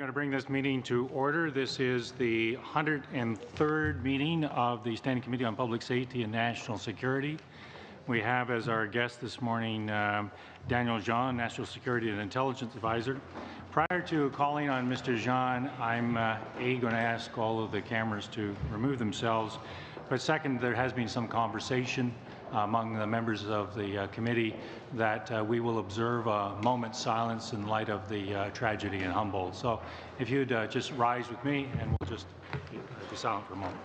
going to bring this meeting to order. This is the 103rd meeting of the Standing Committee on Public Safety and National Security. We have as our guest this morning Daniel Jean, National Security and Intelligence Advisor. Prior to calling on Mr. Jean, I'm going to ask all of the cameras to remove themselves. But second, there has been some conversation among the members of the committee that we will observe a moment's silence in light of the tragedy in Humboldt. So if you'd just rise with me and we'll just be silent for a moment.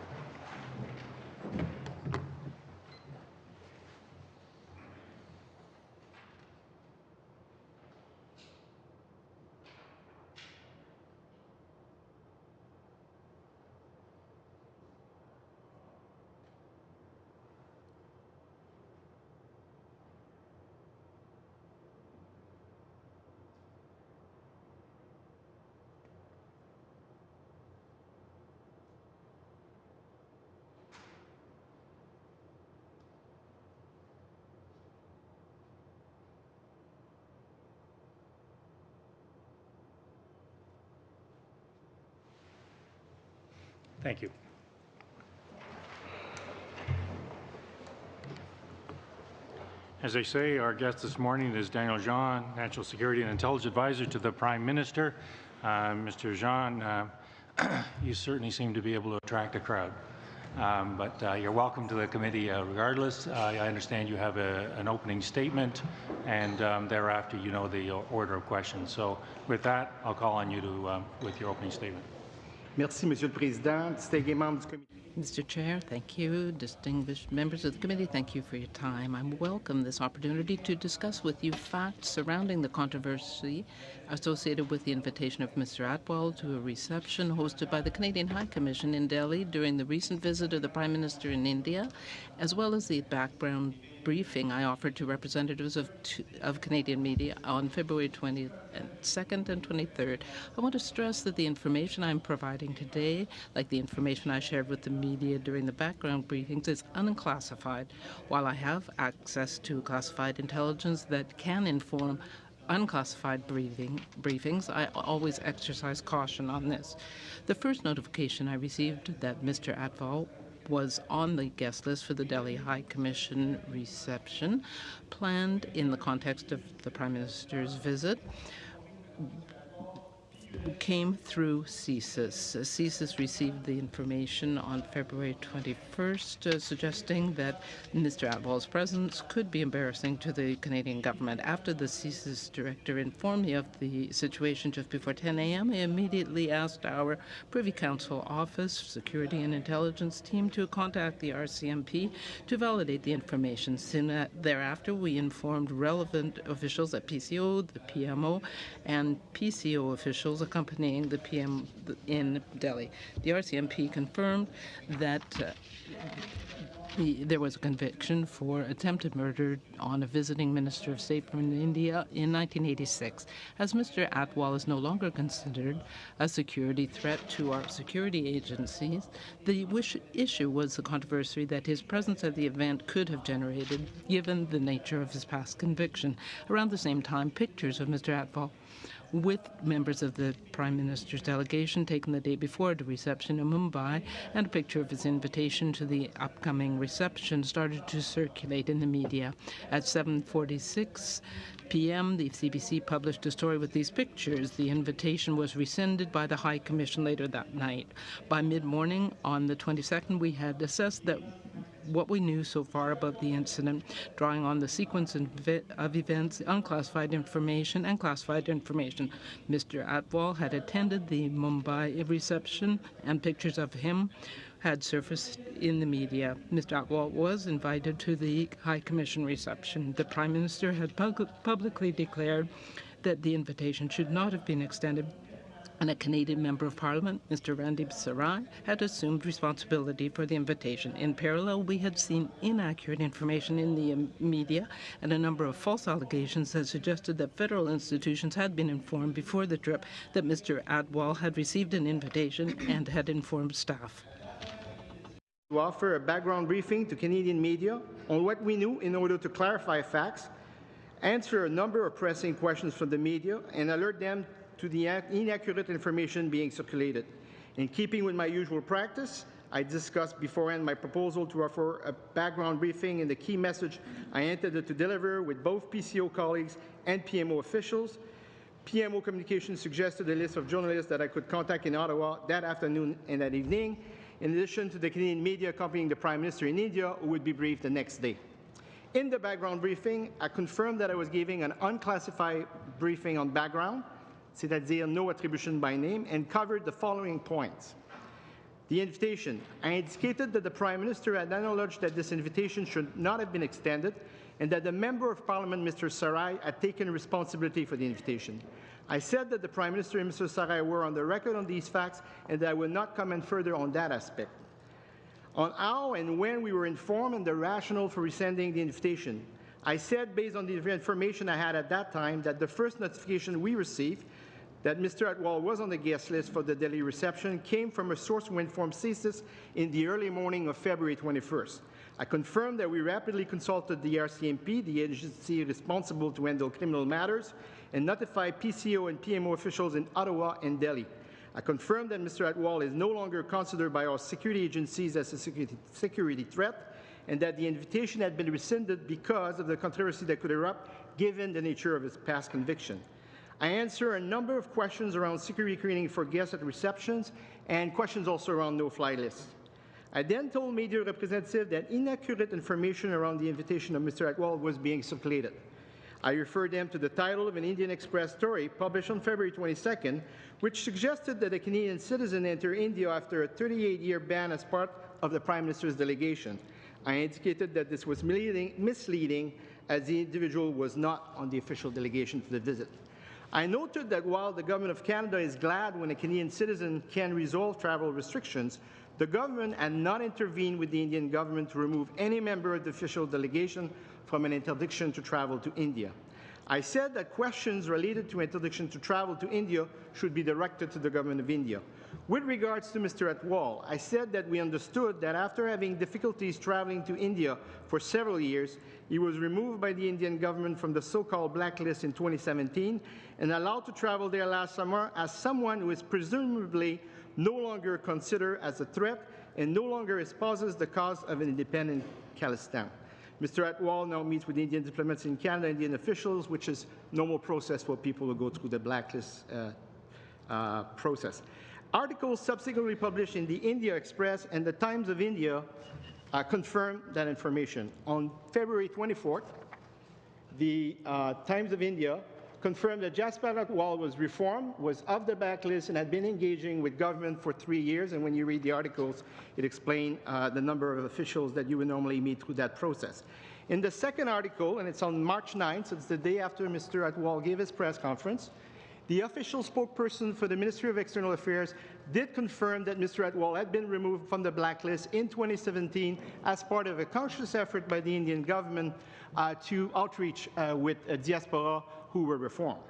Thank you. As I say, our guest this morning is Daniel Jean, National Security and Intelligence Advisor to the Prime Minister. Mr. Jean, you certainly seem to be able to attract a crowd, but you're welcome to the committee regardless. I understand you have an opening statement, and thereafter you know the order of questions. So with that, I'll call on you to with your opening statement. Merci, Monsieur le Président. Distingués membres du comité. Mr. Chair, thank you. Distinguished members of the committee, thank you for your time. I welcome this opportunity to discuss with you facts surrounding the controversy associated with the invitation of Mr. Atwal to a reception hosted by the Canadian High Commission in Delhi during the recent visit of the Prime Minister in India, as well as the background briefing I offered to representatives of Canadian media on February 22nd and 23rd. I want to stress that the information I'm providing today, like the information I shared with the media during the background briefings, is unclassified. While I have access to classified intelligence that can inform unclassified briefings, I always exercise caution on this. The first notification I received that Mr. Atwal was on the guest list for the Delhi High Commission reception planned in the context of the Prime Minister's visit came through CSIS. CSIS received the information on February 21st, suggesting that Mr. Atwal's presence could be embarrassing to the Canadian government. After the CSIS director informed me of the situation just before 10 a.m., I immediately asked our Privy Council Office, Security and Intelligence team to contact the RCMP to validate the information. Soon thereafter, we informed relevant officials at PCO, the PMO, and PCO officials accompanying the PM in Delhi. The RCMP confirmed that there was a conviction for attempted murder on a visiting Minister of State from India in 1986. As Mr. Atwal is no longer considered a security threat to our security agencies, the issue was the controversy that his presence at the event could have generated, given the nature of his past conviction. Around the same time, pictures of Mr. Atwal with members of the Prime Minister's delegation taken the day before the reception in Mumbai, and a picture of his invitation to the upcoming reception started to circulate in the media. At 7:46 p.m., the CBC published a story with these pictures. The invitation was rescinded by the High Commission later that night. By mid-morning on the 22nd, we had assessed that what we knew so far about the incident, drawing on the sequence of events, unclassified information, and classified information. Mr. Atwal had attended the Mumbai reception, and pictures of him had surfaced in the media. Mr. Atwal was invited to the High Commission reception. The Prime Minister had publicly declared that the invitation should not have been extended, and a Canadian Member of Parliament, Mr. Randeep Sarai, had assumed responsibility for the invitation. In parallel, we had seen inaccurate information in the media and a number of false allegations that suggested that federal institutions had been informed before the trip that Mr. Atwal had received an invitation and had informed staff. To offer a background briefing to Canadian media on what we knew in order to clarify facts, answer a number of pressing questions from the media, and alert them to the inaccurate information being circulated. In keeping with my usual practice, I discussed beforehand my proposal to offer a background briefing and the key message I intended to deliver with both PCO colleagues and PMO officials. PMO Communications suggested a list of journalists that I could contact in Ottawa that afternoon and that evening, in addition to the Canadian media accompanying the Prime Minister in India, who would be briefed the next day. In the background briefing, I confirmed that I was giving an unclassified briefing on background, c'est-à-dire no attribution by name, and covered the following points. The invitation. I indicated that the Prime Minister had acknowledged that this invitation should not have been extended and that the Member of Parliament, Mr. Sarai, had taken responsibility for the invitation. I said that the Prime Minister and Mr. Sarai were on the record on these facts and that I will not comment further on that aspect. On how and when we were informed and the rationale for resending the invitation, I said, based on the information I had at that time, that the first notification we received that Mr. Atwal was on the guest list for the Delhi reception came from a source who informed CSIS in the early morning of February 21st. I confirmed that we rapidly consulted the RCMP, the agency responsible to handle criminal matters, and notified PCO and PMO officials in Ottawa and Delhi. I confirmed that Mr. Atwal is no longer considered by our security agencies as a security threat, and that the invitation had been rescinded because of the controversy that could erupt given the nature of his past conviction. I answered a number of questions around security screening for guests at receptions and questions also around no-fly lists. I then told media representatives that inaccurate information around the invitation of Mr. Atwal was being circulated. I referred them to the title of an Indian Express story published on February 22nd, which suggested that a Canadian citizen entered India after a 38-year ban as part of the Prime Minister's delegation. I indicated that this was misleading as the individual was not on the official delegation for the visit. I noted that while the Government of Canada is glad when a Canadian citizen can resolve travel restrictions, the government had not intervened with the Indian government to remove any member of the official delegation from an interdiction to travel to India. I said that questions related to interdiction to travel to India should be directed to the Government of India. With regards to Mr. Atwal, I said that we understood that after having difficulties traveling to India for several years, he was removed by the Indian government from the so-called blacklist in 2017 and allowed to travel there last summer as someone who is presumably no longer considered as a threat and no longer espouses the cause of an independent Khalistan. Mr. Atwal now meets with Indian diplomats in Canada, Indian officials, which is normal process for people who go through the blacklist process. Articles subsequently published in the India Express and the Times of India confirmed that information. On February 24th, the Times of India confirmed that Jasper Atwal was reformed, was off the blacklist, and had been engaging with government for 3 years. And when you read the articles, it explained the number of officials that you would normally meet through that process. In the second article, and it's on March 9th, so it's the day after Mr. Atwal gave his press conference, the official spokesperson for the Ministry of External Affairs did confirm that Mr. Atwal had been removed from the blacklist in 2017 as part of a conscious effort by the Indian government to outreach with diaspora who were reformed.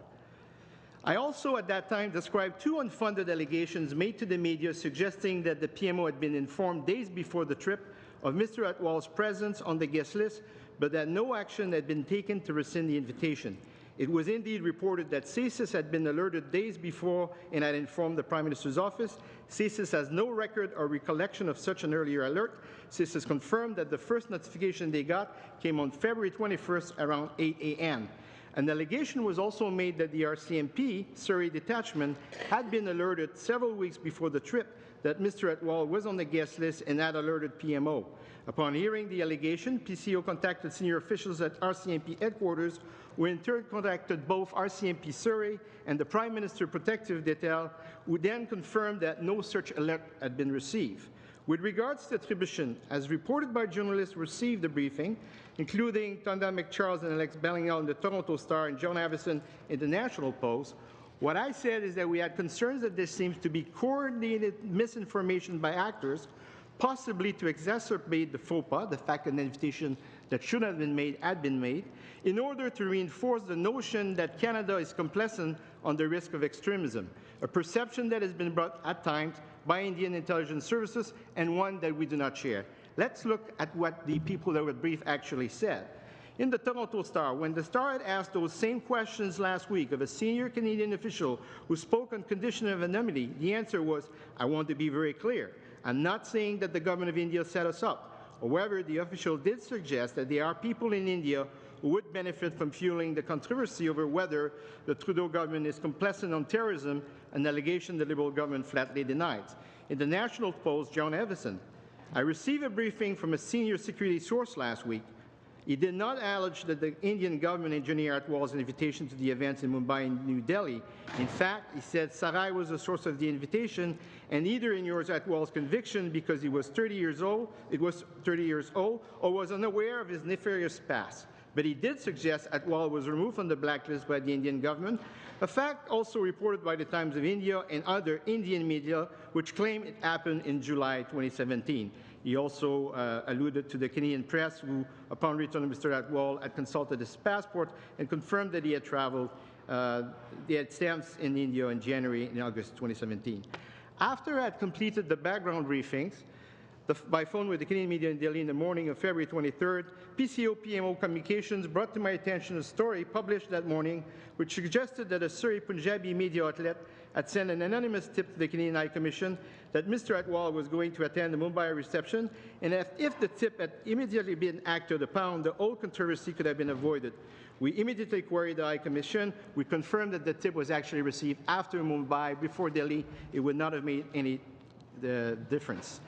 I also at that time described 2 unfunded allegations made to the media suggesting that the PMO had been informed days before the trip of Mr. Atwal's presence on the guest list, but that no action had been taken to rescind the invitation. It was indeed reported that CSIS had been alerted days before and had informed the Prime Minister's office. CSIS has no record or recollection of such an earlier alert. CSIS confirmed that the first notification they got came on February 21st around 8 a.m. An allegation was also made that the RCMP, Surrey Detachment, had been alerted several weeks before the trip that Mr. Atwal was on the guest list and had alerted PMO. Upon hearing the allegation, PCO contacted senior officials at RCMP headquarters, who in turn contacted both RCMP Surrey and the Prime Minister Protective Detail, who then confirmed that no such alert had been received. With regards to attribution, as reported by journalists who received the briefing, including Tonda McCharles and Alex Bellingham in the Toronto Star and John Avison in the National Post, what I said is that we had concerns that this seems to be coordinated misinformation by actors, possibly to exacerbate the faux pas, the fact that an invitation that should have been made had been made, in order to reinforce the notion that Canada is complacent on the risk of extremism, a perception that has been brought at times by Indian intelligence services and one that we do not share. Let's look at what the people that were briefed actually said. In the Toronto Star, when the Star had asked those same questions last week of a senior Canadian official who spoke on condition of anonymity, the answer was, I want to be very clear. I'm not saying that the government of India set us up. However, the official did suggest that there are people in India who would benefit from fueling the controversy over whether the Trudeau government is complicit on terrorism, an allegation the Liberal government flatly denies. In the National Post, John Evison, I received a briefing from a senior security source last week. He did not acknowledge that the Indian government engineered Atwal's invitation to the events in Mumbai and New Delhi. In fact, he said Sarai was the source of the invitation, and either ignores Atwal's conviction because he was 30 years old, or was unaware of his nefarious past. But he did suggest Atwal was removed from the blacklist by the Indian government, a fact also reported by the Times of India and other Indian media, which claim it happened in July 2017. He also alluded to the Canadian press who, upon return of Mr. Atwal, had consulted his passport and confirmed that he had traveled, they had stamps in India in January and August 2017. After I had completed the background briefings, by phone with the Canadian media in Delhi in the morning of February 23rd, PCO-PMO Communications brought to my attention a story published that morning which suggested that a Surrey Punjabi media outlet had sent an anonymous tip to the Canadian High Commission that Mr. Atwal was going to attend the Mumbai reception, and if the tip had immediately been acted upon, the whole controversy could have been avoided. We immediately queried the High Commission. We confirmed that the tip was actually received after Mumbai, before Delhi. It would not have made any difference.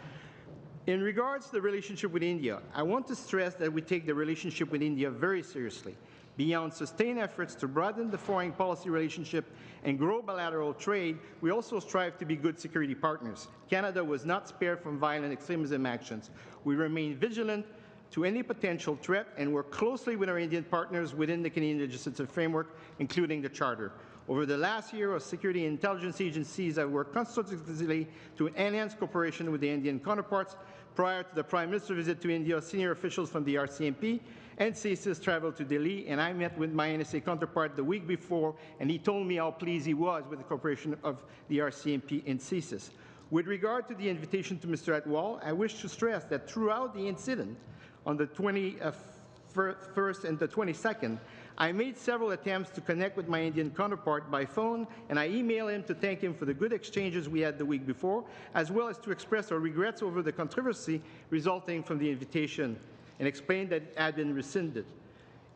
In regards to the relationship with India, I want to stress that we take the relationship with India very seriously. Beyond sustained efforts to broaden the foreign policy relationship and grow bilateral trade, we also strive to be good security partners. Canada was not spared from violent extremism actions. We remain vigilant to any potential threat and work closely with our Indian partners within the Canadian legislative framework, including the Charter. Over the last year, our security and intelligence agencies have worked constructively to enhance cooperation with the Indian counterparts. Prior to the Prime Minister's visit to India, senior officials from the RCMP and CSIS traveled to Delhi, and I met with my NSA counterpart the week before, and he told me how pleased he was with the cooperation of the RCMP and CSIS. With regard to the invitation to Mr. Atwal, I wish to stress that throughout the incident, on the 21st and the 22nd, I made several attempts to connect with my Indian counterpart by phone, and I emailed him to thank him for the good exchanges we had the week before, as well as to express our regrets over the controversy resulting from the invitation and explain that it had been rescinded.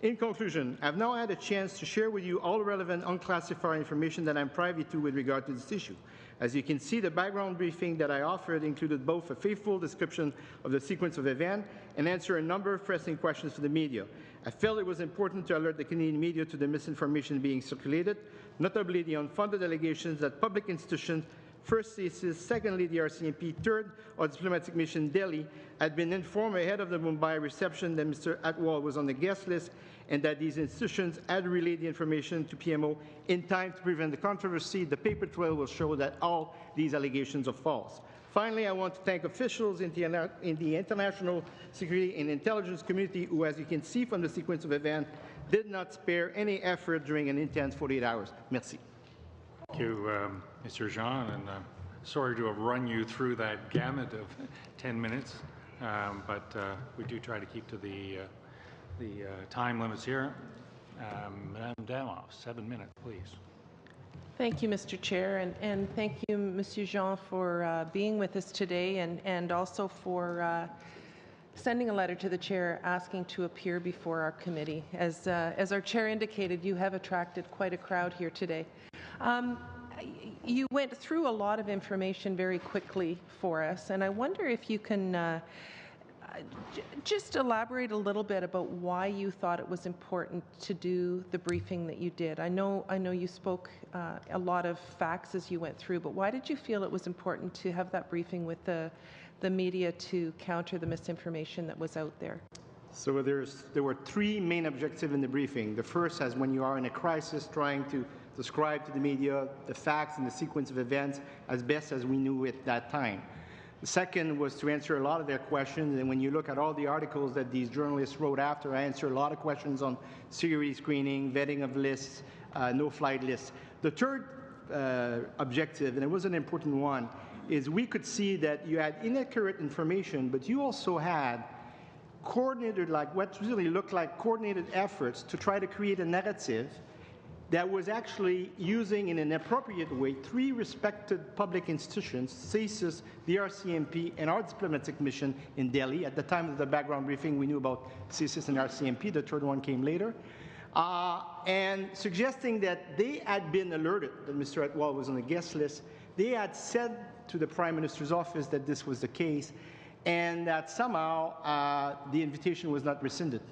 In conclusion, I've now had a chance to share with you all relevant unclassified information that I'm privy to with regard to this issue. As you can see, the background briefing that I offered included both a faithful description of the sequence of events and answer a number of pressing questions for the media. I felt it was important to alert the Canadian media to the misinformation being circulated, notably the unfounded allegations that public institutions, first CSIS, secondly the RCMP, third our diplomatic mission in Delhi, had been informed ahead of the Mumbai reception that Mr. Atwal was on the guest list and that these institutions had relayed the information to PMO in time to prevent the controversy. The paper trail will show that all these allegations are false. Finally, I want to thank officials in the international security and intelligence community who, as you can see from the sequence of events, did not spare any effort during an intense 48 hours. Merci. Thank you, Mr. Jean, and sorry to have run you through that gamut of 10 minutes, but we do try to keep to the time limits here. Madame Damoff, 7 minutes, please. Thank you, Mr. Chair, and thank you, Monsieur Jean, for being with us today, and also for sending a letter to the Chair asking to appear before our committee. As our Chair indicated, you have attracted quite a crowd here today. You went through a lot of information very quickly for us, and I wonder if you can just elaborate a little bit about why you thought it was important to do the briefing that you did. I know you spoke a lot of facts as you went through, but why did you feel it was important to have that briefing with the media to counter the misinformation that was out there? So there were three main objectives in the briefing. The first, as when you are in a crisis, trying to describe to the media the facts and the sequence of events as best as we knew at that time. The second was to answer a lot of their questions, and when you look at all the articles that these journalists wrote after, I answered a lot of questions on security screening, vetting of lists, no-flight lists. The third objective, and it was an important one, is we could see that you had inaccurate information, but you also had coordinated, like what really looked like coordinated efforts to try to create a narrative that was actually using in an appropriate way three respected public institutions, CSIS, the RCMP, and our diplomatic mission in Delhi. At the time of the background briefing, we knew about CSIS and RCMP. The third one came later. And suggesting that they had been alerted that Mr. Atwal was on the guest list. They had said to the Prime Minister's office that this was the case, and that somehow the invitation was not rescinded.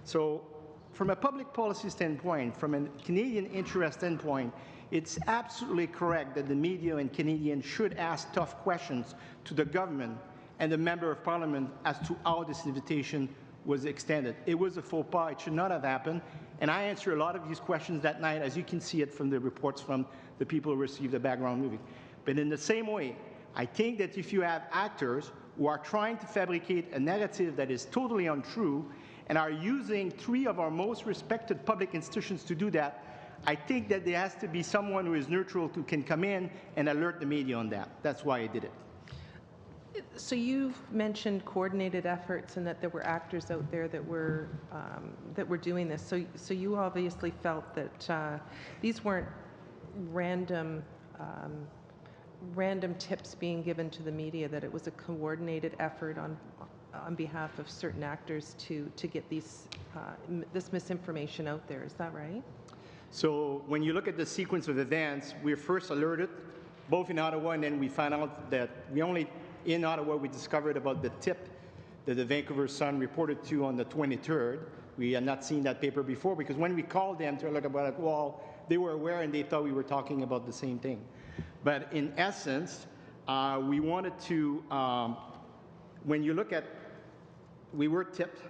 So from a public policy standpoint, from a Canadian interest standpoint, it's absolutely correct that the media and Canadians should ask tough questions to the government and the Member of Parliament as to how this invitation was extended. It was a faux pas. It should not have happened. And I answered a lot of these questions that night, as you can see it from the reports from the people who received the background movie. But in the same way, I think that if you have actors who are trying to fabricate a narrative that is totally untrue and are using three of our most respected public institutions to do that, I think that there has to be someone who is neutral who can come in and alert the media on that. That's why I did it. So you've mentioned coordinated efforts and that there were actors out there that were doing this. So you obviously felt that these weren't random tips being given to the media, that it was a coordinated effort on behalf of certain actors to get this misinformation out there. Is that right? So when you look at the sequence of events, we were first alerted, both in Ottawa, and then we found out that in Ottawa, we discovered about the tip that the Vancouver Sun reported to on the 23rd. We had not seen that paper before, because when we called them to look about it, well, they were aware and they thought we were talking about the same thing. But in essence, we wanted to, when you look at, we were tipped.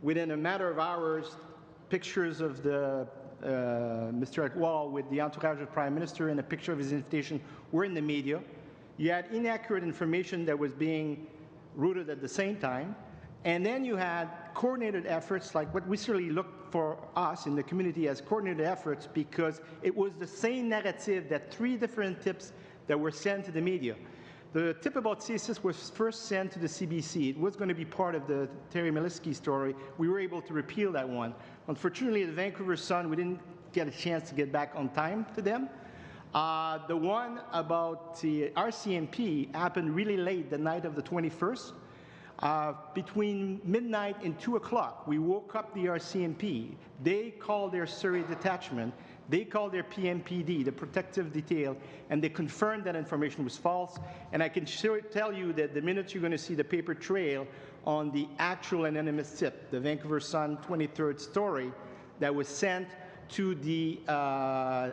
Within a matter of hours, pictures of the Mr. Atwal with the entourage of the Prime Minister and a picture of his invitation were in the media. You had inaccurate information that was being routed at the same time. And then you had coordinated efforts, like what we certainly looked for us in the community as coordinated efforts, because it was the same narrative that three different tips that were sent to the media. The tip about CSIS was first sent to the CBC. It was going to be part of the Terry Miliski story. We were able to repeal that one. Unfortunately, the Vancouver Sun, we didn't get a chance to get back on time to them. The one about the RCMP happened really late, the night of the 21st. Between midnight and 2 o'clock, we woke up the RCMP. They called their Surrey detachment. They called their PMPD, the protective detail, and they confirmed that information was false. And I can tell you that the minute you're going to see the paper trail on the actual anonymous tip, the Vancouver Sun 23rd story that was sent to the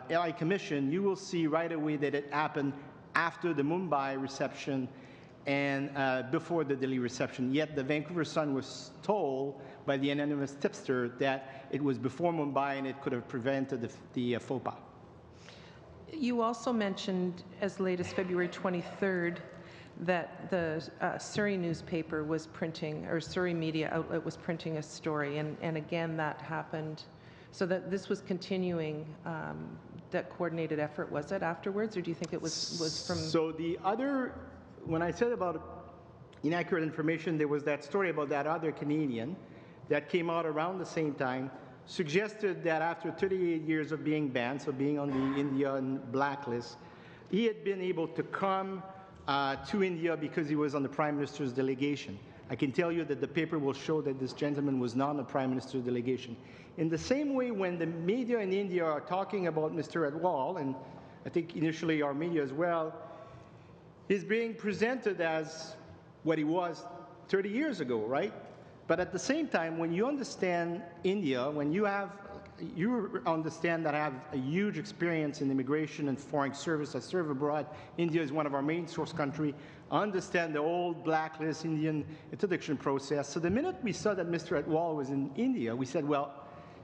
LI Commission, you will see right away that it happened after the Mumbai reception and before the Delhi reception. Yet the Vancouver Sun was told by the anonymous tipster that it was before Mumbai and it could have prevented the faux pas. You also mentioned as late as February 23rd that the Surrey newspaper was printing, or Surrey media outlet was printing a story, and again that happened. So that this was continuing, that coordinated effort, was it afterwards, or do you think it was from? So the other, when I said about inaccurate information, there was that story about that other Canadian that came out around the same time, suggested that after 38 years of being banned, so being on the Indian blacklist, he had been able to come to India because he was on the Prime Minister's delegation. I can tell you that the paper will show that this gentleman was not on the Prime Minister's delegation. In the same way, when the media in India are talking about Mr. Atwal, and I think initially our media as well, he's being presented as what he was 30 years ago, right? But at the same time, when you understand India, when you understand that I have a huge experience in immigration and foreign service, I serve abroad. India is one of our main source countries. I understand the old blacklist Indian interdiction process. So the minute we saw that Mr. Atwal was in India, we said, well,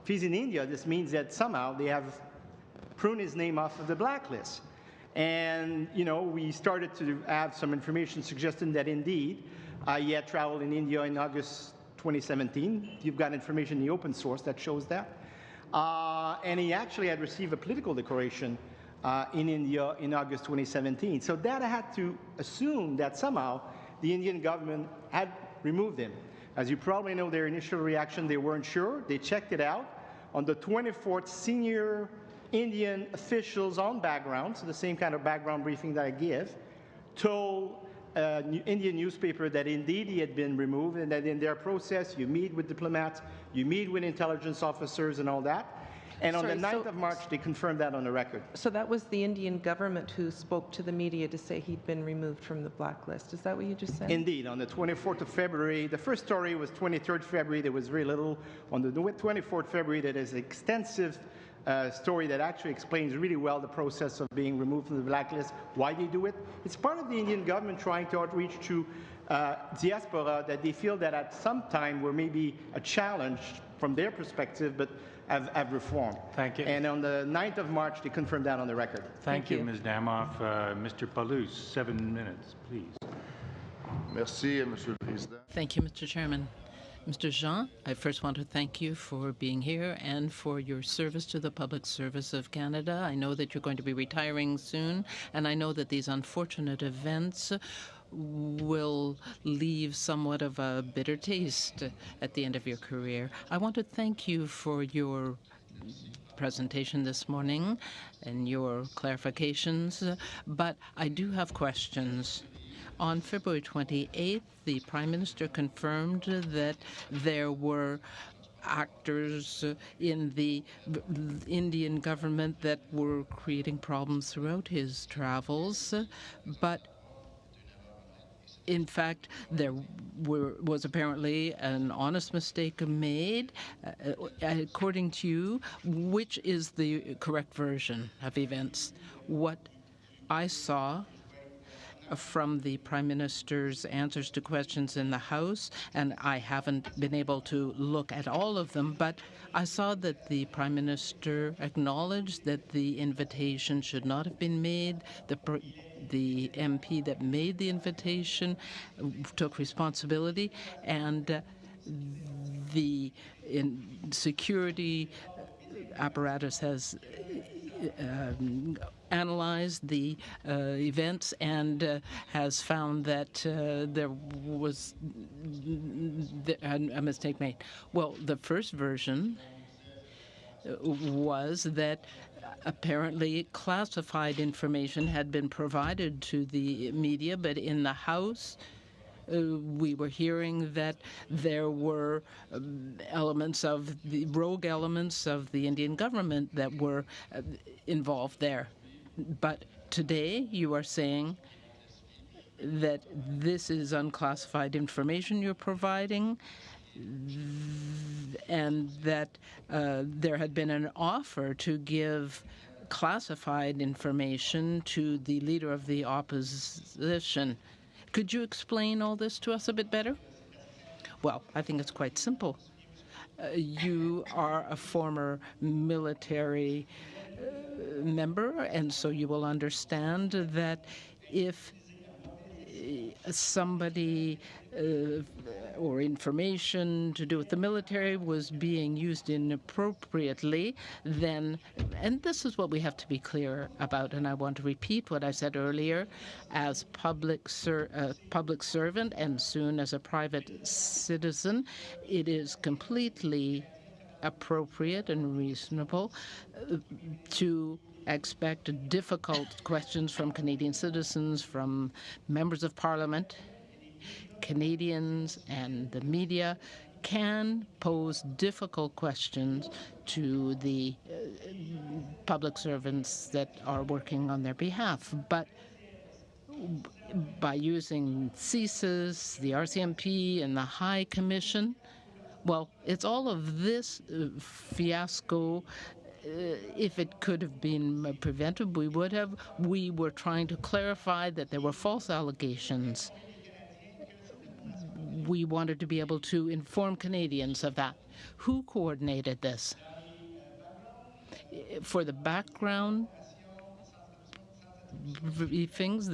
if he's in India, this means that somehow they have pruned his name off of the blacklist. And, you know, we started to have some information suggesting that indeed he had traveled in India in August 2017. You've got information in the open source that shows that. And he actually had received a political declaration in India in August 2017. So that I had to assume that somehow the Indian government had removed him. As you probably know, their initial reaction, they weren't sure. They checked it out. On the 24th, senior Indian officials on background, so the same kind of background briefing that I give, told an Indian newspaper that indeed he had been removed and that in their process you meet with diplomats, you meet with intelligence officers and all that. And on the 9th of March, they confirmed that on the record. So that was the Indian government who spoke to the media to say he'd been removed from the blacklist. Is that what you just said? Indeed. On the 24th of February, the first story was 23rd February. There was very little. On the 24th February, there is an extensive story that actually explains really well the process of being removed from the blacklist, why they do it. It's part of the Indian government trying to outreach to diaspora that they feel that at some time were maybe a challenge from their perspective, but have reformed. Thank you. And on the 9th of March, they confirmed that on the record. Thank you, Ms. Damoff. Mr. Palouse, 7 minutes, please. Merci, Monsieur le Président. Thank you, Mr. Chairman. Mr. Jean, I first want to thank you for being here and for your service to the public service of Canada. I know that you're going to be retiring soon, and I know that these unfortunate events will leave somewhat of a bitter taste at the end of your career. I want to thank you for your presentation this morning and your clarifications, but I do have questions. On February 28th, the Prime Minister confirmed that there were actors in the Indian government that were creating problems throughout his travels, but in fact, there was apparently an honest mistake made. According to you, which is the correct version of events? What I saw from the Prime Minister's answers to questions in the House, and I haven't been able to look at all of them, but I saw that the Prime Minister acknowledged that the invitation should not have been made. The MP that made the invitation took responsibility, and the security apparatus has analyzed the events and has found that there was a mistake made. Well, the first version was that apparently classified information had been provided to the media, but in the House we were hearing that there were elements of the rogue elements of the Indian government that were involved there. But today you are saying that this is unclassified information you're providing, and that there had been an offer to give classified information to the leader of the opposition. Could you explain all this to us a bit better? Well, I think it's quite simple. You are a former military member, and so you will understand that if somebody or information to do with the military was being used inappropriately, then, and this is what we have to be clear about, and I want to repeat what I said earlier, as public servant and soon as a private citizen, it is completely appropriate and reasonable to expect difficult questions from Canadian citizens, from members of Parliament. Canadians and the media can pose difficult questions to the public servants that are working on their behalf. But by using CSIS, the RCMP, and the High Commission, well, it's all of this fiasco. If it could have been prevented, we would have. We were trying to clarify that there were false allegations. We wanted to be able to inform Canadians of that. Who coordinated this? For the background briefings,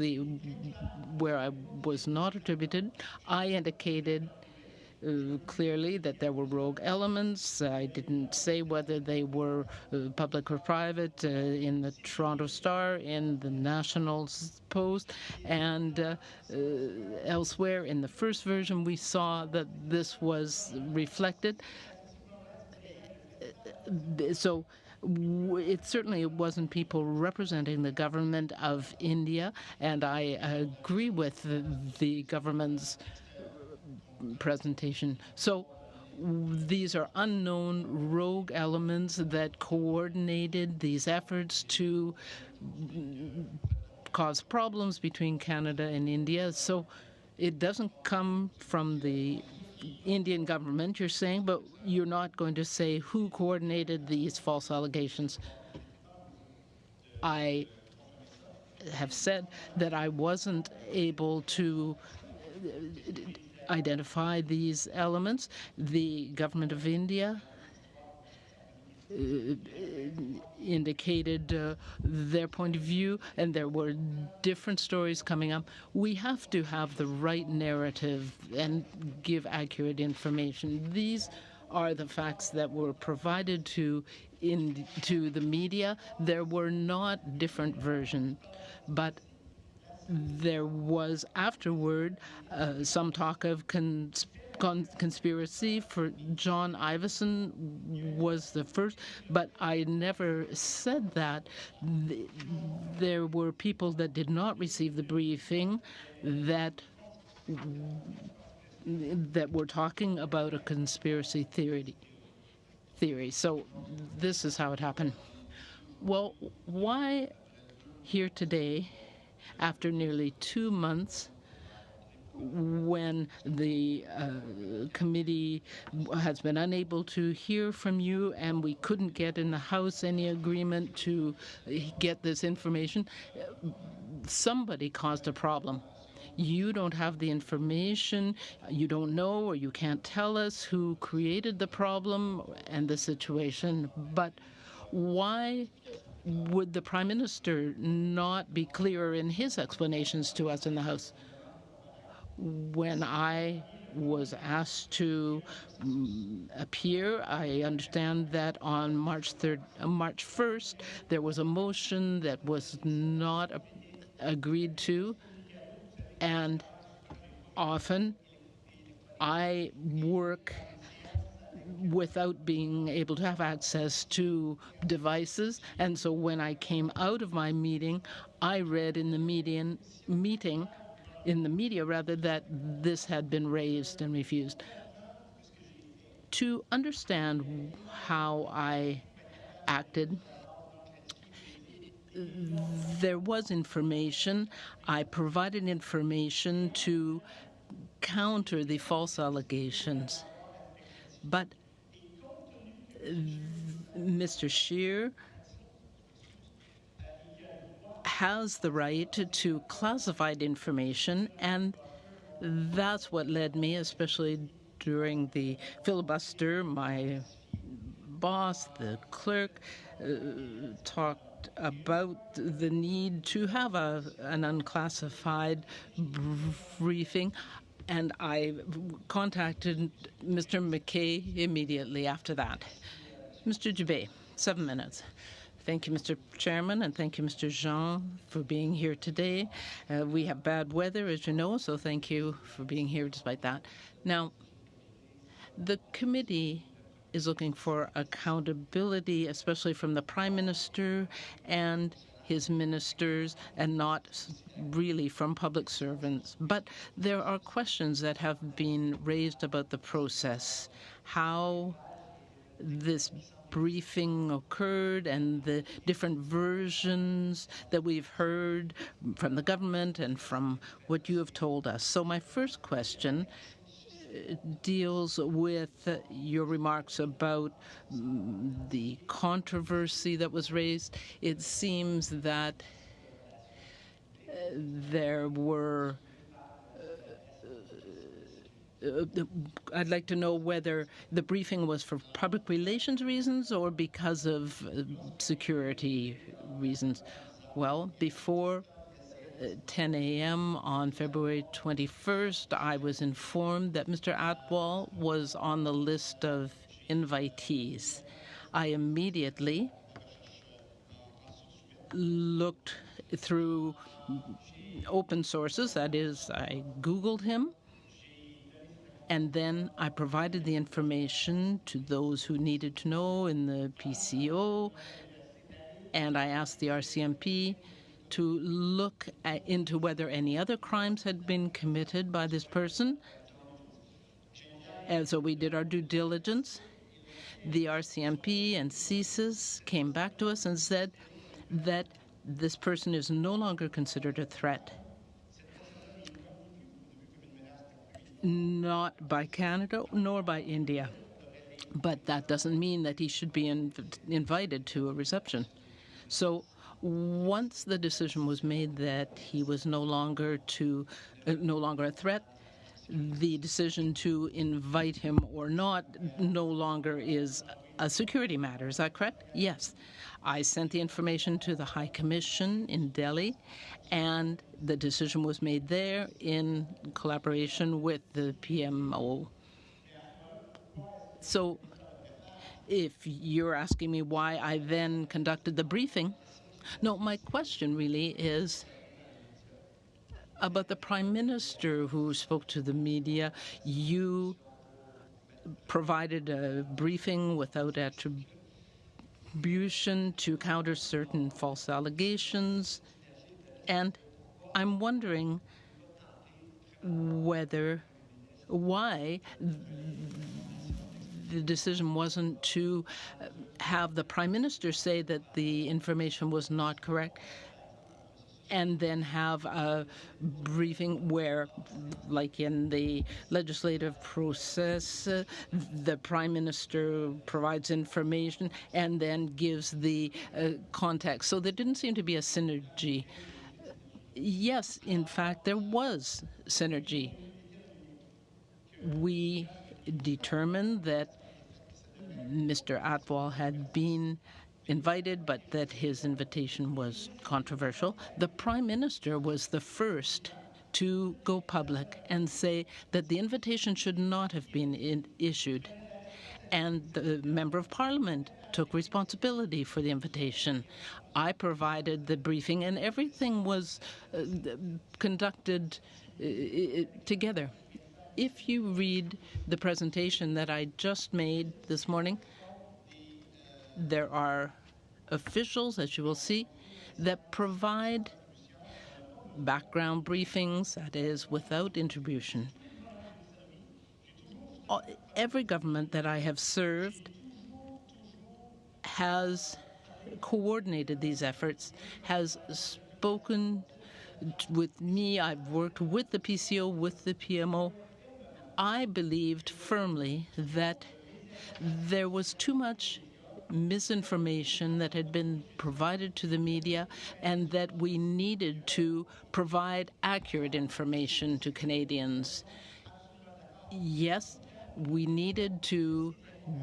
where I was not attributed, I indicated clearly that there were rogue elements. I didn't say whether they were public or private in the Toronto Star, in the National Post, and elsewhere. In the first version, we saw that this was reflected. So it certainly wasn't people representing the government of India, and I agree with the government's presentation. So these are unknown rogue elements that coordinated these efforts to cause problems between Canada and India. So it doesn't come from the Indian government, you're saying, but you're not going to say who coordinated these false allegations. I have said that I wasn't able to identify these elements. The government of India indicated their point of view, and there were different stories coming up. We have to have the right narrative and give accurate information. These are the facts that were provided to the media. There were not different versions, but there was afterward some talk of conspiracy for John Ivison was the first, but I never said that. There were people that did not receive the briefing that were talking about a conspiracy theory. So this is how it happened. Well, why here today, after nearly 2 months, when the committee has been unable to hear from you and we couldn't get in the House any agreement to get this information, somebody caused a problem. You don't have the information, you don't know, or you can't tell us who created the problem and the situation, but why would the Prime Minister not be clearer in his explanations to us in the House? When I was asked to appear, I understand that on March 1st, there was a motion that was not agreed to, and often I work without being able to have access to devices, and so when I came out of my meeting, I read in the media that this had been raised and refused. To understand how I acted, there was information. I provided information to counter the false allegations. But Mr. Scheer has the right to classified information, and that's what led me, especially during the filibuster. My boss, the clerk, talked about the need to have an unclassified briefing, and I contacted Mr. McKay immediately after that. Mr. Dubé, 7 minutes. Thank you, Mr. Chairman, and thank you, Mr. Jean, for being here today. We have bad weather, as you know, so thank you for being here despite that. Now, the committee is looking for accountability, especially from the Prime Minister and his ministers, and not really from public servants. But there are questions that have been raised about the process, how this briefing occurred and the different versions that we've heard from the government and from what you have told us. So my first question deals with your remarks about the controversy that was raised. It seems that there were I'd like to know whether the briefing was for public relations reasons or because of security reasons. Well, before 10 a.m. on February 21st, I was informed that Mr. Atwal was on the list of invitees. I immediately looked through open sources, that is, I Googled him, and then I provided the information to those who needed to know in the PCO, and I asked the RCMP to look into whether any other crimes had been committed by this person. And so we did our due diligence. The RCMP and CSIS came back to us and said that this person is no longer considered a threat. Not by Canada nor by India. But that doesn't mean that he should be invited to a reception. So once the decision was made that he was no longer a threat, the decision to invite him or not no longer is a security matter. Is that correct? Yes. I sent the information to the High Commission in Delhi, and the decision was made there in collaboration with the PMO. So if you're asking me why I then conducted the briefing, no, my question really is about the Prime Minister who spoke to the media. You provided a briefing without attribution to counter certain false allegations, and I'm wondering why the decision wasn't to have the Prime Minister say that the information was not correct and then have a briefing where, like in the legislative process, the Prime Minister provides information and then gives the context. So there didn't seem to be a synergy. Yes, in fact, there was synergy. We determined that Mr. Atwal had been invited, but that his invitation was controversial. The Prime Minister was the first to go public and say that the invitation should not have been issued. And the Member of Parliament took responsibility for the invitation. I provided the briefing, and everything was conducted together. If you read the presentation that I just made this morning, there are officials, as you will see, that provide background briefings, that is, without attribution. Every government that I have served has coordinated these efforts, has spoken with me. I've worked with the PCO, with the PMO. I believed firmly that there was too much misinformation that had been provided to the media and that we needed to provide accurate information to Canadians. Yes, we needed to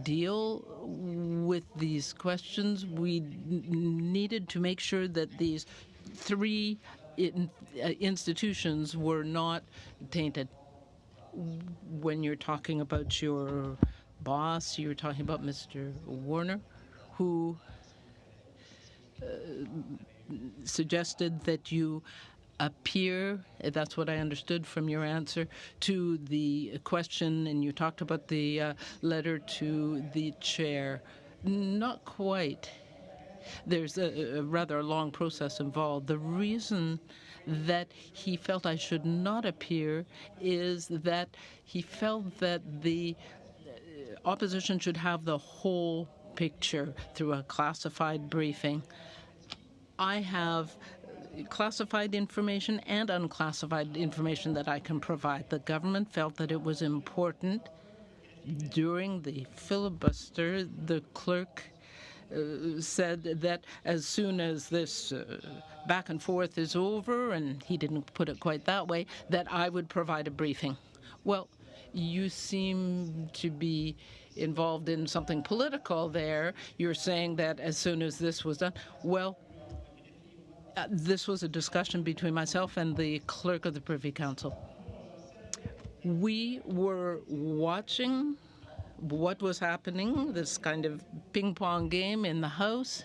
deal with these questions. We needed to make sure that these three institutions were not tainted. When you're talking about your boss, you're talking about Mr. Warner, who suggested that you appear, that's what I understood from your answer, to the question, and you talked about the letter to the chair. Not quite. There's a rather long process involved. The reason that he felt I should not appear is that he felt that the opposition should have the whole picture through a classified briefing. I have classified information and unclassified information that I can provide. The government felt that it was important. During the filibuster, the clerk said that as soon as this back and forth is over, and he didn't put it quite that way, that I would provide a briefing. Well, you seem to be involved in something political there. You're saying that as soon as this was done. Well, This was a discussion between myself and the clerk of the Privy Council. We were watching what was happening, this kind of ping-pong game in the House,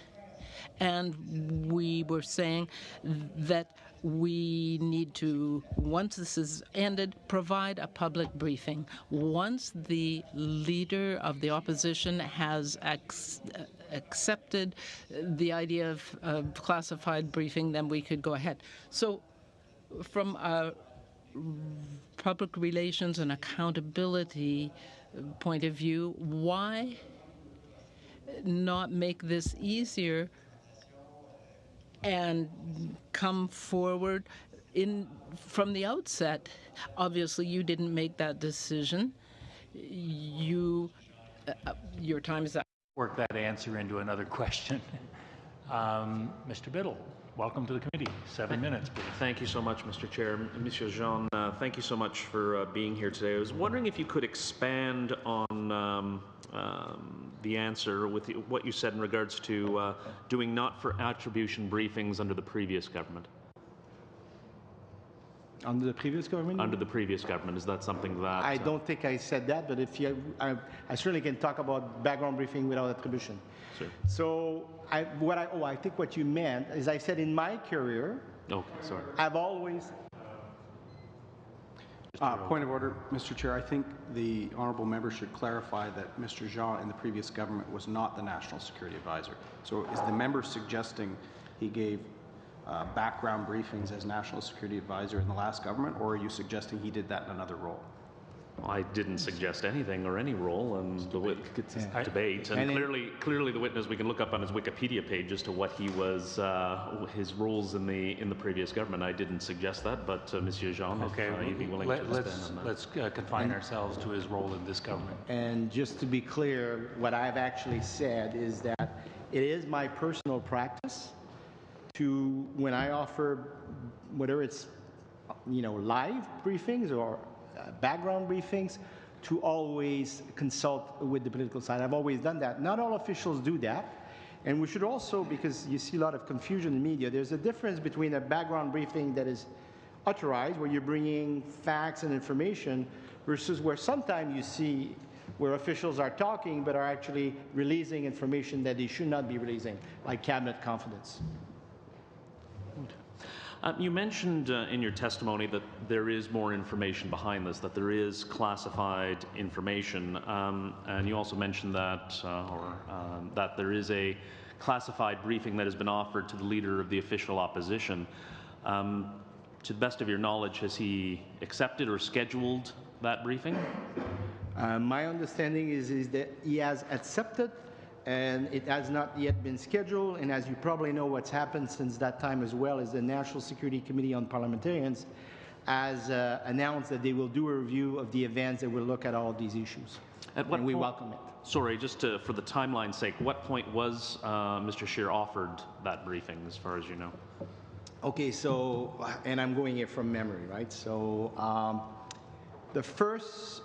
and we were saying that we need to, once this is ended, provide a public briefing. Once the leader of the opposition has accepted the idea of classified briefing, then we could go ahead. So from a public relations and accountability point of view, why not make this easier and come forward from the outset? Obviously, you didn't make that decision. Your time is up. Work that answer into another question. Mr. Biddle, welcome to the committee. 7 minutes, please. Thank you so much, Mr. Chair. Monsieur Jean, thank you so much for being here today. I was wondering if you could expand on the answer with what you said in regards to doing not-for-attribution briefings under the previous government. Under the previous government? Under the previous government, is that something that... I don't think I said that, but if you, I certainly can talk about background briefing without attribution. Sure. So I think what you meant is I said in my career, Okay, sorry. I've always... Point of order, Mr. Chair. I think the honourable member should clarify that Mr. Jean in the previous government was not the National Security Advisor. So is the member suggesting he gave background briefings as National Security Advisor in the last government, or are you suggesting he did that in another role? I didn't suggest anything or any role, and it's a debate. And clearly, the witness, we can look up on his Wikipedia page as to what he was, his roles in the previous government. I didn't suggest that, but Monsieur Jean, Okay, if you'd be willing to expand on that. let's confine ourselves to his role in this government. And just to be clear, what I've actually said is that it is my personal practice to, when I offer, whether it's, live briefings or background briefings, to always consult with the political side. I've always done that. Not all officials do that. And we should also, because you see a lot of confusion in media, there's a difference between a background briefing that is authorized, where you're bringing facts and information, versus where sometimes you see where officials are talking but are actually releasing information that they should not be releasing, like cabinet confidence. You mentioned in your testimony that there is more information behind this, that there is classified information, and you also mentioned that, that there is a classified briefing that has been offered to the leader of the official opposition. To the best of your knowledge, has he accepted or scheduled that briefing? My understanding is that he has accepted, and it has not yet been scheduled. And as you probably know, what's happened since that time as well is the National Security Committee on Parliamentarians has announced that they will do a review of the events that will look at all these issues. At what and we point, welcome it. Sorry, just for the timeline's sake, what point was Mr. Scheer offered that briefing, as far as you know? Okay, so, and I'm going here from memory, right? So the first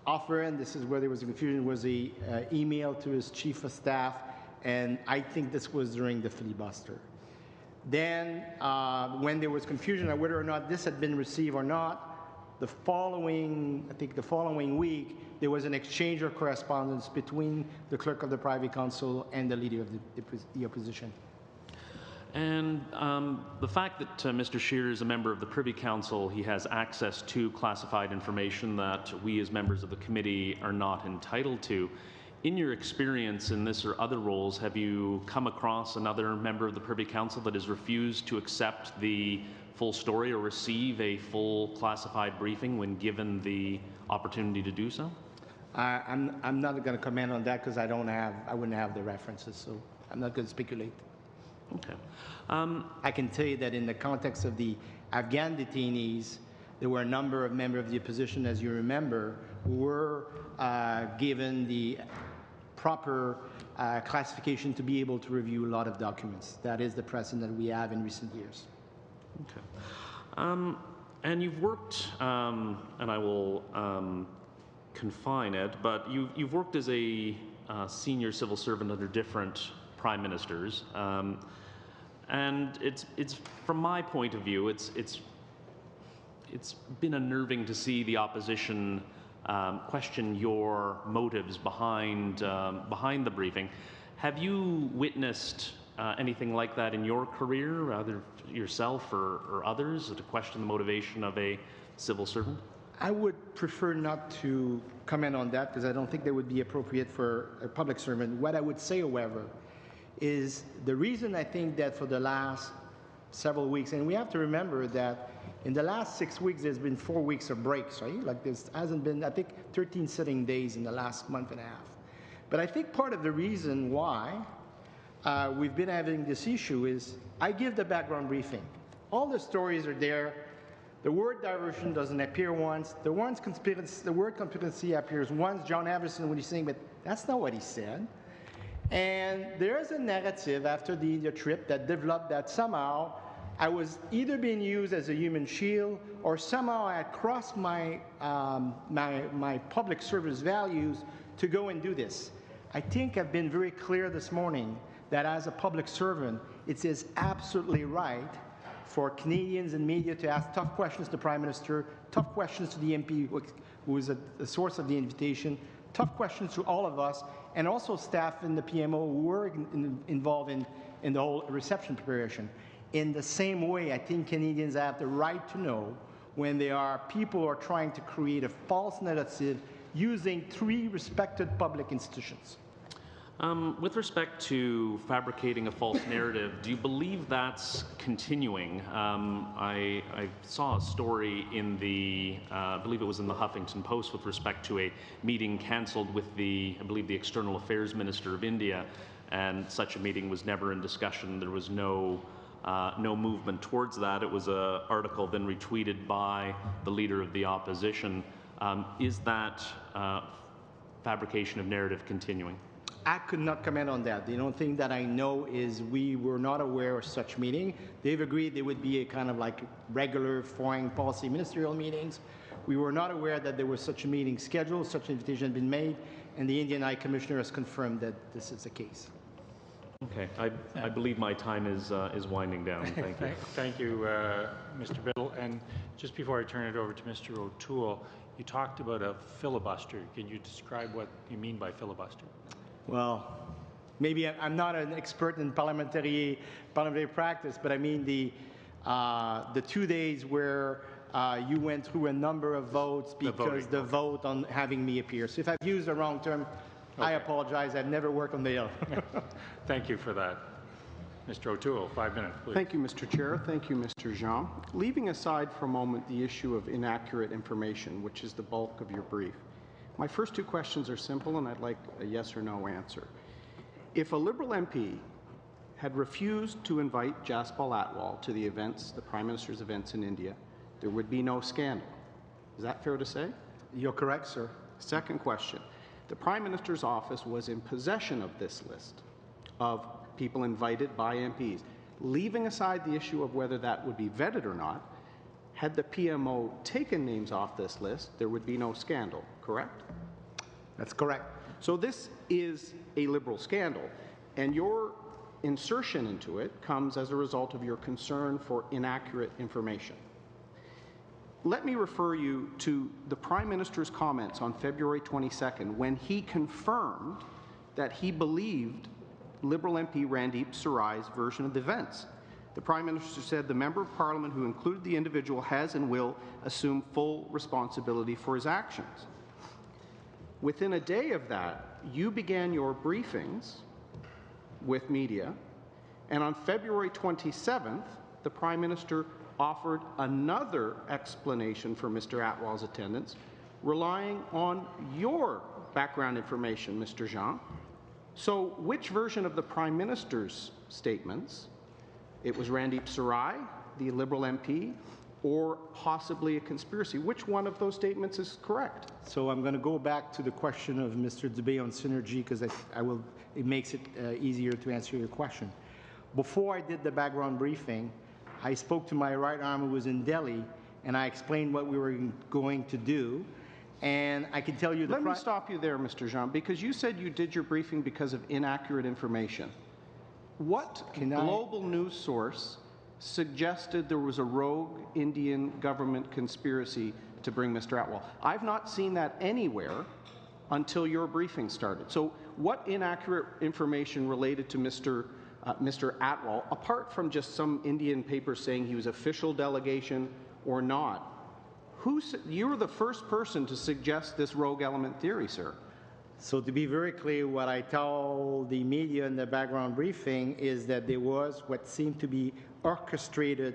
offer, and this is where there was a confusion, was the email to his chief of staff, and I think this was during the filibuster. Then, when there was confusion on whether or not this had been received or not, the following week, there was an exchange of correspondence between the clerk of the Privy Council and the leader of the opposition. And the fact that Mr. Scheer is a member of the Privy Council, he has access to classified information that we as members of the committee are not entitled to. In your experience in this or other roles, have you come across another member of the Privy Council that has refused to accept the full story or receive a full classified briefing when given the opportunity to do so? I'm not going to comment on that because I wouldn't have the references, so I'm not going to speculate. Okay. I can tell you that in the context of the Afghan detainees, there were a number of members of the opposition, as you remember, who were given the proper classification to be able to review a lot of documents. That is the precedent that we have in recent years. Okay. And you've worked, and I will confine it, but you've worked as a senior civil servant under different prime ministers. And it's from my point of view, it's been unnerving to see the opposition question your motives behind the briefing. Have you witnessed anything like that in your career, either yourself or others, to question the motivation of a civil servant? I would prefer not to comment on that because I don't think that would be appropriate for a public servant. What I would say, however, is the reason I think that for the last several weeks, and we have to remember that in the last 6 weeks, there's been 4 weeks of breaks, right? Like this hasn't been, I think, 13 sitting days in the last month and a half. But I think part of the reason why we've been having this issue is I give the background briefing. All the stories are there. The word diversion doesn't appear once. The word conspiracy appears once. John Everson, when he's saying, but that's not what he said. And there's a narrative after the India trip that developed that somehow I was either being used as a human shield or somehow I had crossed my public service values to go and do this. I think I've been very clear this morning that as a public servant, it is absolutely right for Canadians and media to ask tough questions to the Prime Minister, tough questions to the MP who is the source of the invitation, tough questions to all of us, and also staff in the PMO who were involved in the whole reception preparation. In the same way, I think Canadians have the right to know when there are people who are trying to create a false narrative using 3 respected public institutions. With respect to fabricating a false narrative, do you believe that's continuing? I saw a story in the, I believe it was in the Huffington Post, with respect to a meeting cancelled with I believe the External Affairs Minister of India, and such a meeting was never in discussion. There was no movement towards that. It was an article then retweeted by the Leader of the Opposition. Is that fabrication of narrative continuing? I could not comment on that. The only thing that I know is we were not aware of such meeting. They've agreed there would be a kind of like regular foreign policy ministerial meetings. We were not aware that there was such a meeting scheduled, such an invitation had been made, and the Indian High Commissioner has confirmed that this is the case. Okay, I believe my time is winding down. Thank you. Thank you, Mr. Biddle. And just before I turn it over to Mr. O'Toole, you talked about a filibuster. Can you describe what you mean by filibuster? Well, maybe I'm not an expert in parliamentary practice, but I mean the 2 days where you went through a number of votes because the vote on having me appear. So if I've used the wrong term, I apologize. I've never worked on the Hill. Thank you for that. Mr. O'Toole, 5 minutes, please. Thank you, Mr. Chair. Thank you, Mr. Jean. Leaving aside for a moment the issue of inaccurate information, which is the bulk of your brief, my first 2 questions are simple, and I'd like a yes or no answer. If a Liberal MP had refused to invite Jaspal Atwal to the events, the Prime Minister's events in India, there would be no scandal. Is that fair to say? You're correct, sir. Second question. The Prime Minister's office was in possession of this list of people invited by MPs. Leaving aside the issue of whether that would be vetted or not, had the PMO taken names off this list, there would be no scandal, correct? That's correct. So this is a Liberal scandal, and your insertion into it comes as a result of your concern for inaccurate information. Let me refer you to the Prime Minister's comments on February 22nd when he confirmed that he believed Liberal MP Randeep Sarai's version of the events. The Prime Minister said the Member of Parliament who included the individual has and will assume full responsibility for his actions. Within a day of that, you began your briefings with media, and on February 27th, the Prime Minister offered another explanation for Mr. Atwal's attendance, relying on your background information, Mr. Jean. So which version of the Prime Minister's statements, it was Randeep Sarai, the Liberal MP, or possibly a conspiracy, which one of those statements is correct? So I'm going to go back to the question of Mr. Dubé on synergy because it makes it easier to answer your question. Before I did the background briefing, I spoke to my right arm who was in Delhi, and I explained what we were going to do. And I can tell you Let me stop you there, Mr. Jean, because you said you did your briefing because of inaccurate information. What global news source suggested there was a rogue Indian government conspiracy to bring Mr. Atwal? I've not seen that anywhere until your briefing started. So what inaccurate information related to Mr. Atwal, apart from just some Indian papers saying he was official delegation or not, you were the first person to suggest this rogue element theory, sir. So to be very clear, what I told the media in the background briefing is that there was what seemed to be orchestrated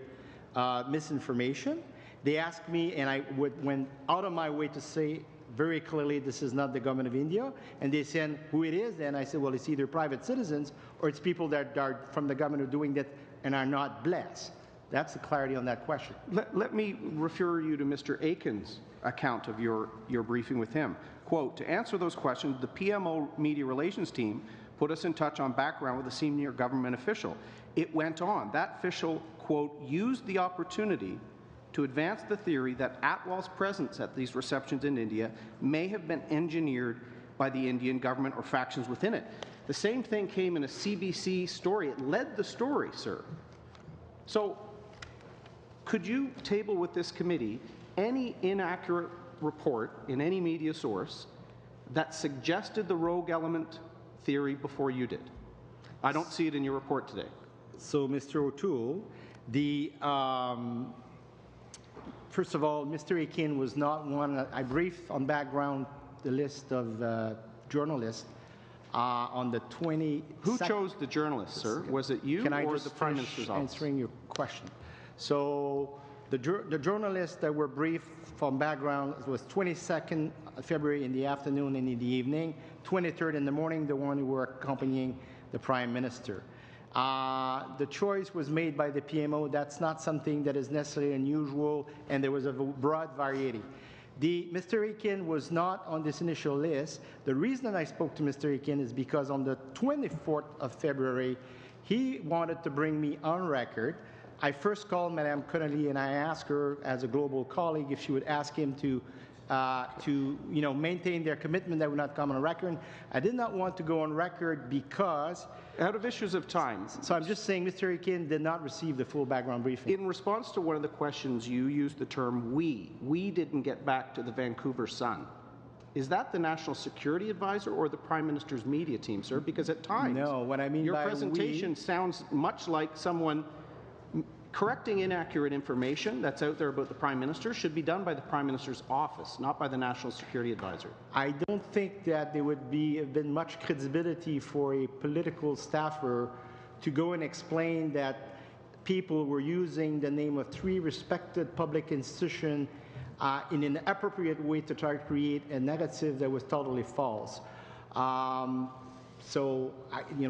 misinformation. They asked me, and I went out of my way to say very clearly this is not the government of India, and they said who it is, and I said, well, it's either private citizens or it's people that are from the government who are doing that and are not blessed. That's the clarity on that question. Let me refer you to Mr. Aiken's account of your briefing with him. Quote, to answer those questions, the PMO media relations team put us in touch on background with a senior government official. It went on. That official, quote, used the opportunity to advance the theory that Atwal's presence at these receptions in India may have been engineered by the Indian government or factions within it. The same thing came in a CBC story. It led the story, sir. So, could you table with this committee any inaccurate report in any media source that suggested the rogue element theory before you did? I don't see it in your report today. So, Mr. O'Toole, first of all, Mr. Aiken was not one. I briefed on background the list of journalists on the 22nd. Who chose the journalists, sir? Was it you or the Prime Minister's office? Answering your question. So the journalists that were briefed from background was 22nd February in the afternoon and in the evening, 23rd in the morning, the one who were accompanying the Prime Minister. The choice was made by the PMO. That's not something that is necessarily unusual, and there was a broad variety. Mr. Aiken was not on this initial list. The reason that I spoke to Mr. Aiken is because on the 24th of February, he wanted to bring me on record. I first called Madame Connolly and I asked her, as a global colleague, if she would ask him to maintain their commitment that would not come on record. I did not want to go on record because... Out of issues of time. So I'm just saying Mr. Aiken did not receive the full background briefing. In response to one of the questions, you used the term we. We didn't get back to the Vancouver Sun. Is that the National Security Advisor or the Prime Minister's media team, sir? Because at times... No, what I mean your by presentation sounds much like someone correcting inaccurate information that's out there about the Prime Minister should be done by the Prime Minister's office, not by the National Security Advisor. I don't think that there would have been much credibility for a political staffer to go and explain that people were using the name of three respected public institutions in an appropriate way to try to create a narrative that was totally false. So,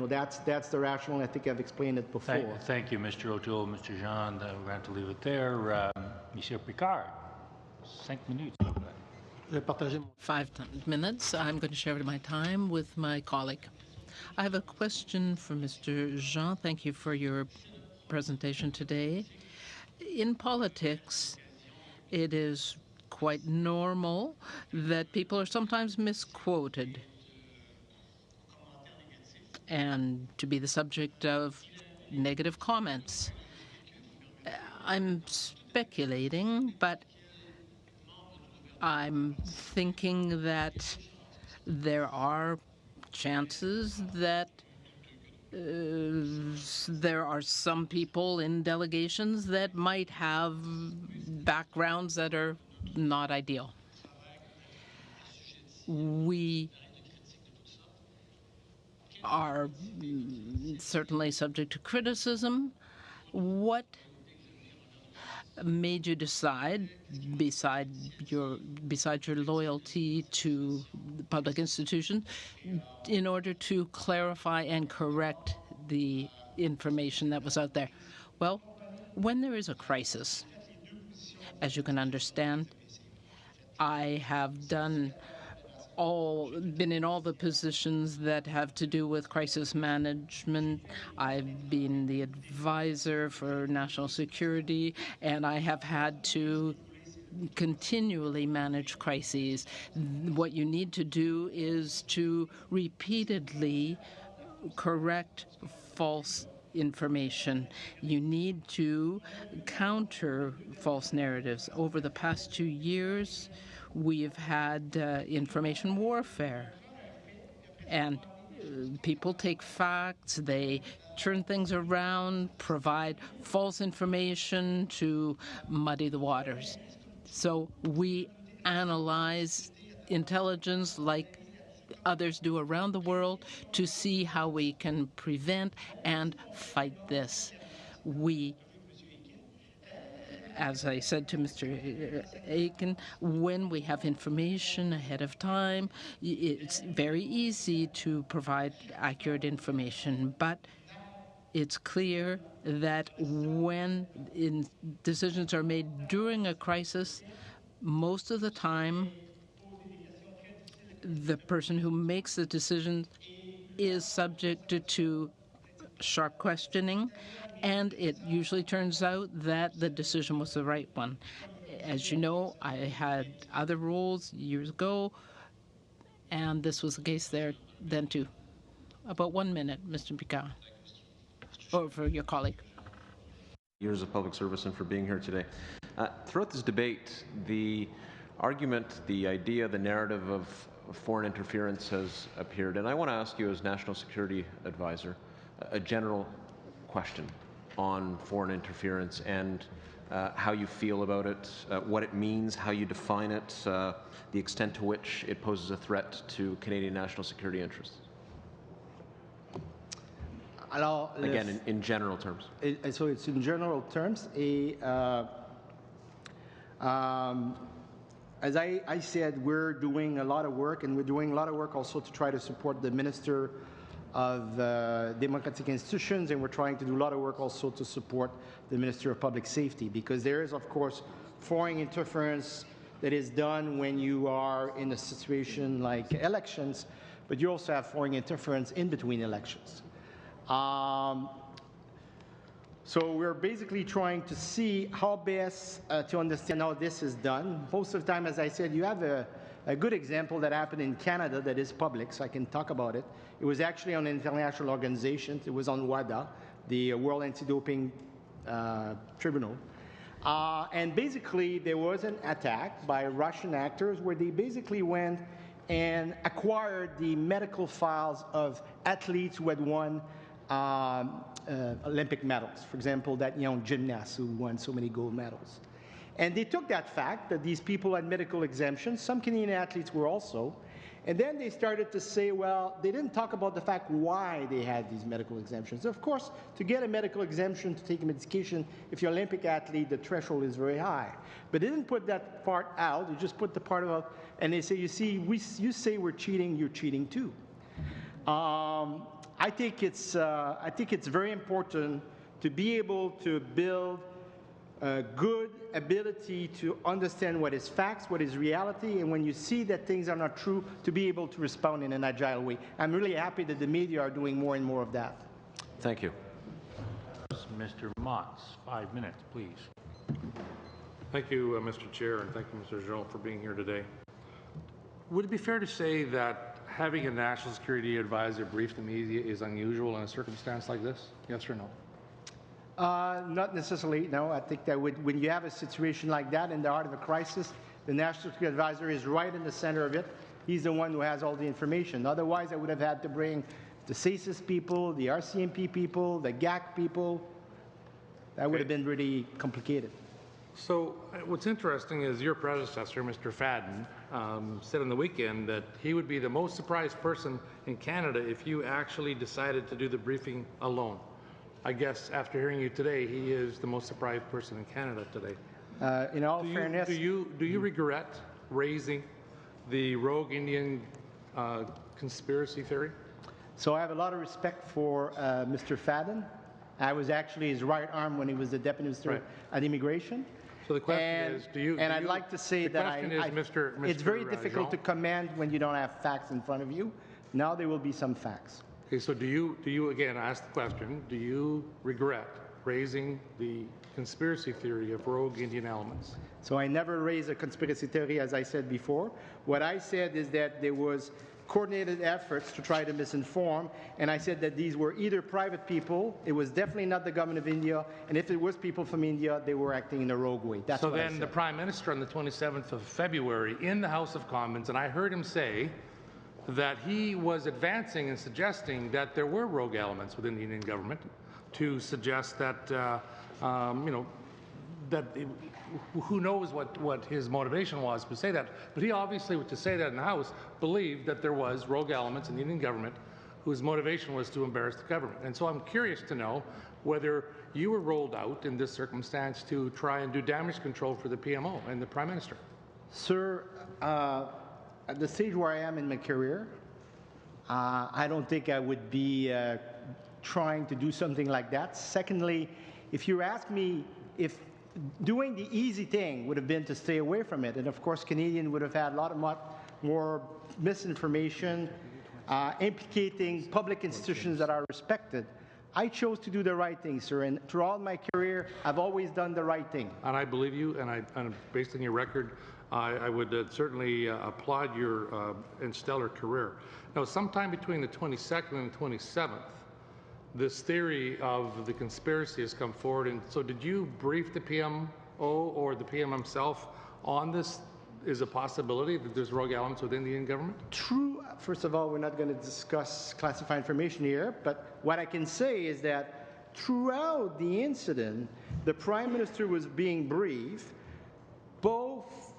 that's the rationale. I think I've explained it before. Thank you, Mr. O'Toole. Mr. Jean, we're going to leave it there. Monsieur Picard, 5 minutes. 5 minutes. I'm going to share my time with my colleague. I have a question for Mr. Jean. Thank you for your presentation today. In politics, it is quite normal that people are sometimes misquoted and to be the subject of negative comments. I'm speculating, but I'm thinking that there are chances that there are some people in delegations that might have backgrounds that are not ideal. We are certainly subject to criticism. What made you decide, besides your loyalty to the public institutions, in order to clarify and correct the information that was out there? Well, when there is a crisis, as you can understand, I have been in all the positions that have to do with crisis management. I've been the advisor for national security, and I have had to continually manage crises. What you need to do is to repeatedly correct false information. You need to counter false narratives. Over the past 2 years, we've had information warfare. And people take facts, they turn things around, provide false information to muddy the waters. So we analyze intelligence like others do around the world to see how we can prevent and fight this. We, as I said to Mr. Aiken, when we have information ahead of time, it's very easy to provide accurate information, but it's clear that when decisions are made during a crisis, most of the time, the person who makes the decision is subject to sharp questioning, and it usually turns out that the decision was the right one. As you know, I had other roles years ago, and this was the case there then too. About 1 minute, Mr. Picard, or for your colleague. Years of public service and for being here today. Throughout this debate, the argument, the idea, the narrative of foreign interference has appeared, and I want to ask you as National Security Advisor a general question on foreign interference and how you feel about it, what it means, how you define it, the extent to which it poses a threat to Canadian national security interests. Again, in general terms. So it's in general terms. As I said, we're doing a lot of work, and we're doing a lot of work also to try to support the Minister of Democratic Institutions, and we're trying to do a lot of work also to support the Minister of Public Safety, because there is, of course, foreign interference that is done when you are in a situation like elections, but you also have foreign interference in between elections. So we're basically trying to see how best to understand how this is done. Most of the time, as I said, you have a good example that happened in Canada that is public, so I can talk about it. It was actually on international organizations. It was on WADA, the World Anti-Doping Tribunal. And basically, there was an attack by Russian actors where they basically went and acquired the medical files of athletes who had won Olympic medals. For example, that young gymnast who won so many gold medals. And they took that fact that these people had medical exemptions, some Canadian athletes were also, and then they started to say, well, they didn't talk about the fact why they had these medical exemptions. Of course, to get a medical exemption to take a medication, if you're an Olympic athlete, the threshold is very high. But they didn't put that part out, they just put the part about, and they say, you see, you say we're cheating, you're cheating too. I think it's very important to be able to build a good ability to understand what is facts, what is reality, and when you see that things are not true, to be able to respond in an agile way. I'm really happy that the media are doing more and more of that. Thank you. Mr. Motz, 5 minutes, please. Thank you, Mr. Chair, and thank you, Mr. Jean, for being here today. Would it be fair to say that having a national security advisor brief the media is unusual in a circumstance like this? Yes or no? Not necessarily, no. I think that when you have a situation like that in the heart of a crisis, the National Security Advisor is right in the center of it. He's the one who has all the information. Otherwise, I would have had to bring the CSIS people, the RCMP people, the GAC people. That would have been really complicated. So what's interesting is your predecessor, Mr. Fadden, said on the weekend that he would be the most surprised person in Canada if you actually decided to do the briefing alone. I guess after hearing you today, he is the most surprised person in Canada today. In all fairness, do you regret raising the rogue Indian conspiracy theory? So I have a lot of respect for Mr. Fadden. I was actually his right arm when he was the Deputy Minister at Immigration. So the question is, I'd like to say that it's very difficult to comment when you don't have facts in front of you. Now there will be some facts. Okay, so do you again ask the question, do you regret raising the conspiracy theory of rogue Indian elements? So I never raised a conspiracy theory, as I said before. What I said is that there was coordinated efforts to try to misinform, and I said that these were either private people, it was definitely not the government of India, and if it was people from India, they were acting in a rogue way. That's So what I then said. the Prime Minister on the 27th of February in the House of Commons, and I heard him say that he was advancing and suggesting that there were rogue elements within the Indian government to suggest that, who knows what his motivation was to say that. But he obviously, to say that in the House, believed that there was rogue elements in the Indian government whose motivation was to embarrass the government. And so I'm curious to know whether you were rolled out in this circumstance to try and do damage control for the PMO and the Prime Minister. Sir, at the stage where I am in my career, I don't think I would be trying to do something like that. Secondly, if you ask me if doing the easy thing would have been to stay away from it, and of course Canadian would have had a lot more misinformation implicating public institutions that are respected. I chose to do the right thing, sir, and throughout my career, I've always done the right thing. And I believe you, and based on your record, I would certainly applaud your and stellar career. Now, sometime between the 22nd and the 27th, this theory of the conspiracy has come forward. And so did you brief the PMO or the PM himself on this? Is a possibility that there's rogue elements within the Indian government? True. First of all, we're not going to discuss classified information here, but what I can say is that throughout the incident, the Prime Minister was being briefed both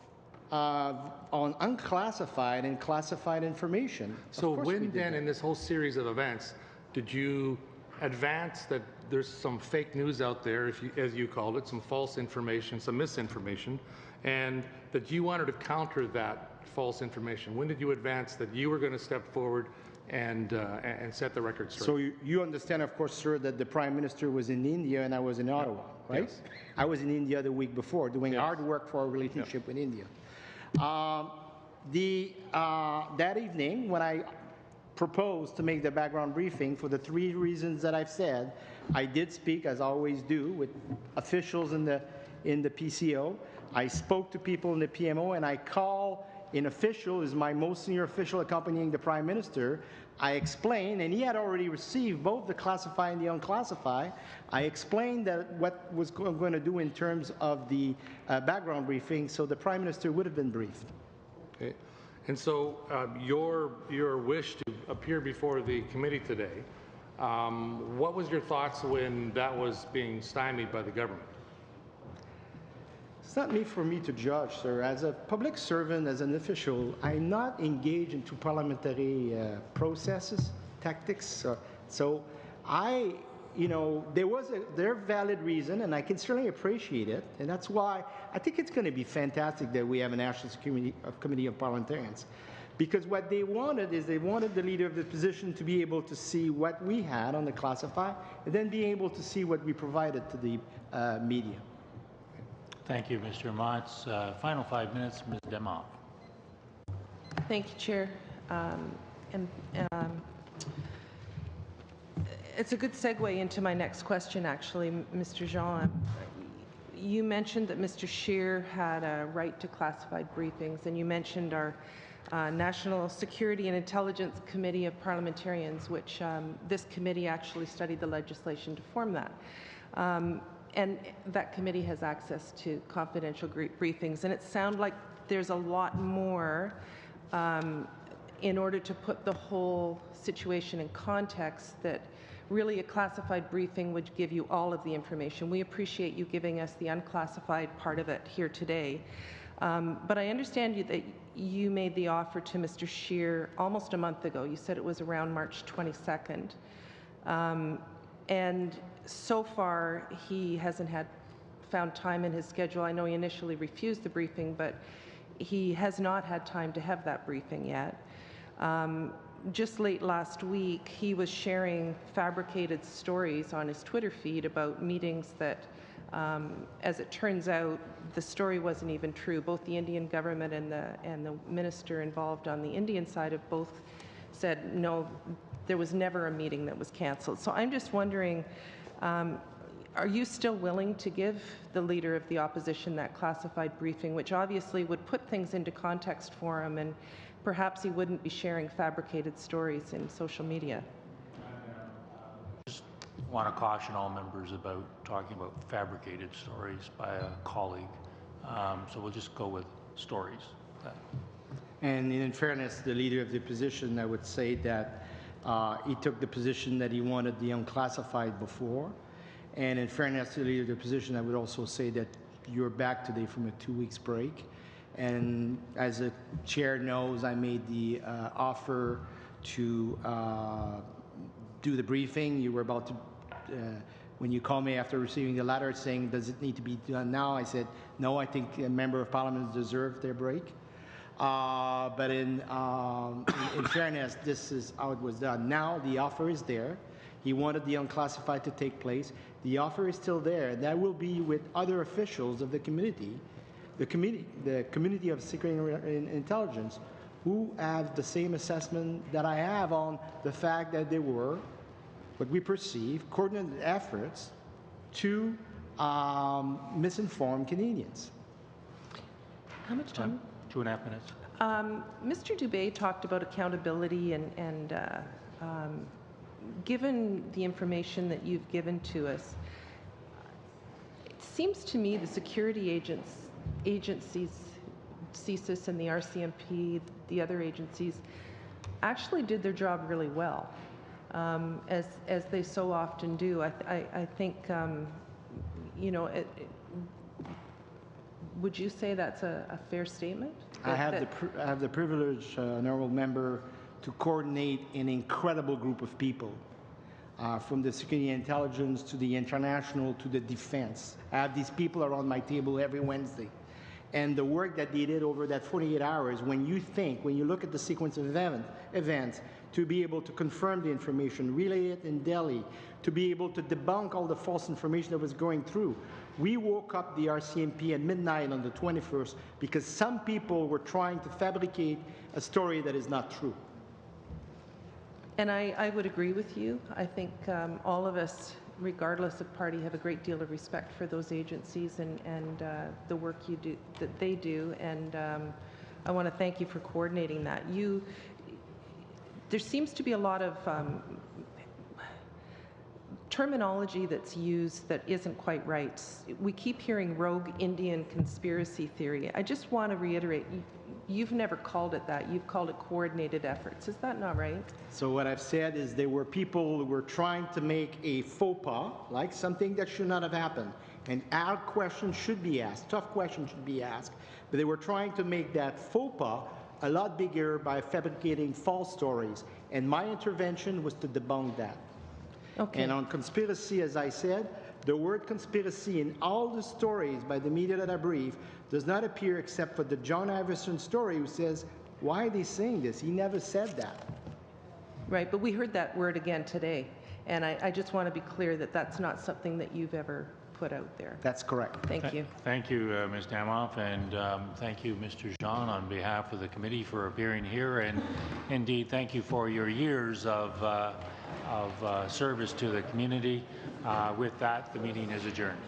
on unclassified and classified information. So when then, in this whole series of events, did you advance that there's some fake news out there, as you called it, some false information, some misinformation, and that you wanted to counter that false information? When did you advance that you were going to step forward and set the record straight? So you understand, of course, sir, that the Prime Minister was in India and I was in Ottawa, right? Yes. I was in India the week before doing hard work for our relationship with India. That evening, when I proposed to make the background briefing for the three reasons that I've said, I did speak, as I always do, with officials in the PCO. I spoke to people in the PMO, and I call an official, is my most senior official accompanying the Prime Minister. I explained, and he had already received both the classified and the unclassified. I explained that what was going to do in terms of the background briefing, so the Prime Minister would have been briefed. Okay. And so your wish to appear before the committee today, what was your thoughts when that was being stymied by the government? It's not for me to judge, sir. As a public servant, as an official, I'm not engaged into parliamentary processes, tactics. So there was their valid reason, and I can certainly appreciate it. And that's why I think it's going to be fantastic that we have a National Committee of Parliamentarians. Because what they wanted is they wanted the leader of the position to be able to see what we had on the classified, and then being able to see what we provided to the media. Thank you, Mr. Motz. Final 5 minutes, Ms. Demoff. Thank you, Chair. It's a good segue into my next question, actually, Mr. Jean. You mentioned that Mr. Scheer had a right to classified briefings, and you mentioned our National Security and Intelligence Committee of Parliamentarians, which this committee actually studied the legislation to form that. And that committee has access to confidential briefings, and it sounds like there's a lot more in order to put the whole situation in context, that really a classified briefing would give you all of the information. We appreciate you giving us the unclassified part of it here today. But I understand that you made the offer to Mr. Scheer almost a month ago. You said it was around March 22nd. And so far, he hasn't found time in his schedule. I know he initially refused the briefing, but he has not had time to have that briefing yet. Just late last week, he was sharing fabricated stories on his Twitter feed about meetings that, as it turns out, the story wasn't even true. Both the Indian government and the minister involved on the Indian side have both said, no, there was never a meeting that was canceled. So I'm just wondering, Are you still willing to give the Leader of the Opposition that classified briefing, which obviously would put things into context for him, and perhaps he wouldn't be sharing fabricated stories in social media? Just want to caution all members about talking about fabricated stories by a colleague. So we'll just go with stories. And in fairness to the Leader of the Opposition, I would say that he took the position that he wanted the unclassified before. And in fairness to the Leader of the Opposition, I would also say that you're back today from a 2 weeks break. And as the chair knows, I made the offer to do the briefing. You were about to, when you called me after receiving the letter saying, does it need to be done now? I said, no, I think a member of parliament deserves their break. But in fairness, this is how it was done. Now the offer is there. He wanted the unclassified to take place. The offer is still there. That will be with other officials of the community, the community of security and intelligence, who have the same assessment that I have on the fact that there were, what we perceive, coordinated efforts to misinform Canadians. How much time? 2.5 minutes. Mr. Dubé talked about accountability and given the information that you've given to us, it seems to me the security agencies, CSIS and the RCMP, the other agencies, actually did their job really well, as they so often do. I think, you know, would you say that's a fair statement? I have the privilege, honorable member, to coordinate an incredible group of people, from the security intelligence to the international to the defense. I have these people around my table every Wednesday. And the work that they did over that 48 hours, when you look at the sequence of events, to be able to confirm the information, relay it in Delhi, to be able to debunk all the false information that was going through. We woke up the RCMP at midnight on the 21st because some people were trying to fabricate a story that is not true. And I would agree with you. I think all of us, regardless of party, have a great deal of respect for those agencies and the work that they do. And I want to thank you for coordinating that. There seems to be a lot of terminology that's used that isn't quite right. We keep hearing rogue Indian conspiracy theory. I just want to reiterate, you've never called it that. You've called it coordinated efforts. Is that not right? So what I've said is there were people who were trying to make a faux pas, like something that should not have happened. And our questions should be asked, tough questions should be asked, but they were trying to make that faux pas a lot bigger by fabricating false stories. And my intervention was to debunk that. Okay. And on conspiracy, as I said, the word conspiracy in all the stories by the media that I brief does not appear except for the John Iverson story, who says, why are they saying this? He never said that. Right, but we heard that word again today. And I just want to be clear that that's not something that you've ever put out there. That's correct. Thank you. Thank you, Ms. Damoff, and thank you, Mr. Jean, on behalf of the committee for appearing here. And indeed, thank you for your years of service to the community. With that, the meeting is adjourned.